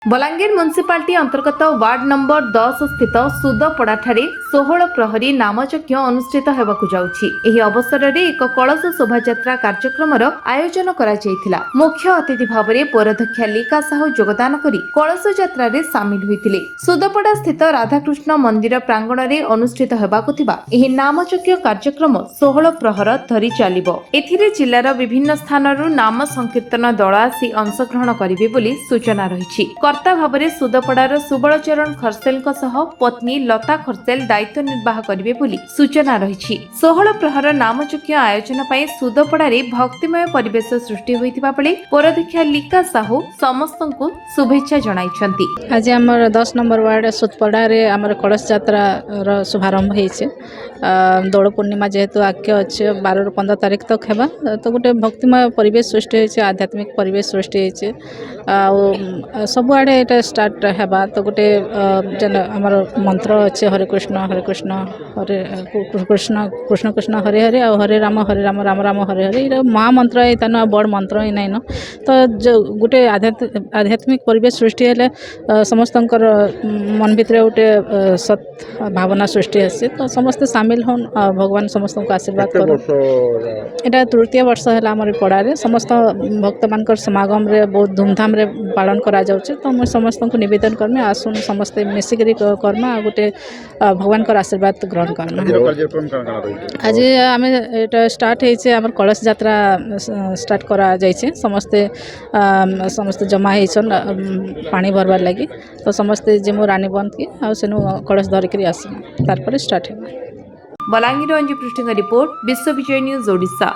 Balangir municipality अंतर्गत ward number 10 स्थित सुदपड़ाठारे 16 प्रहरी नामयज्ञ अनुष्ठित हेबाकु जाउछि। एही अवसररे एक कलश शोभायात्रा कार्यक्रमर आयोजन करा जायथिला। मुख्य अतिथि भावरे पौराध्यक्षा लिका साहू योगदान करी कलश यात्रारे सामिल होइतिले। सुदपड़ा स्थित राधाकृष्ण मंदिर प्रांगणरे अनुष्ठित हेबाकु थिबा एही नामयज्ञ कार्यक्रम 16 प्रहर धरि चालिबो। एथिरे जिल्लार विभिन्न स्थानरु नाम संकीर्तन दल आसी अंशग्रहण करिवे बोली सूचना रहिछि। कर्ता भावरे सुदपड़ार सुबलचरण खरसेल पत्नी लता खरसेल दायित्व निर्वाह करिवे बोली सूचना रहिछि। 16 प्रहर नामयज्ञ आयोजन पई सुदपड़ारे भक्तिमय परिवेश सृष्टि होइतिबा बेले पौराध्यक्षा लिका साहू समस्तଙ୍କୁ शुभेच्छा जणाइछन्ति। आज हमर 10 नंबर वार्ड सुदपड़ा रे हमर कलश यात्रा रो शुभारंभ हेइछे। दोल पूर्णिमा जेहेतु आख्य अच्छे 12 ରୁ 15 तारीख तक हेबा तो गोटे भक्तिमय परिवेश सृष्टि होइछे, आध्यात्मिक परिवेश सृष्टि होइछे। आ सब आड़े एटा स्टार्ट हेबा तो गोटे जन हमर मंत्र अच्छे हरे कृष्ण हरे कृष्ण हरे कृष्ण कृष्ण कृष्ण हरे हरे और हरे राम राम राम हरे हरे ये महामंत्र है तानो बड़ मंत्र ही नाइन। तो जो गोटे आध्यात्मिक परिवेश सृष्टि हेले समस्तंकर मन भितर गोटे सत भावना सृष्टि आसे। तो समस्त सामिल होन भगवान समस्त को आशीर्वाद करो। एटा तृतीय वर्ष है आमर पड़ारे समस्त भक्त मानकर समागम रे बहुत धूमधाम रे पालन करा जाउछे। तो मैं समस्त को निवेदन करमे आसुन समस्ते मिसिकरी कर्मा गोटे भगवान का आशीर्वाद ग्रहण करना। आज आम एटा स्टार्ट होइछे हमर कलश यात्रा स्टार्ट करा जाइछे। समस्ते समस्त जमा होइछन पानी भरबार लागि। तो समस्ते जेमु रानी बंद की आ सेनु कलश धरिकरी आसु तार पर स्टार्ट हेबा। बलांगीर अंजु पृष्ठिका रिपोर्ट विश्व विजय न्यूज ओडिशा।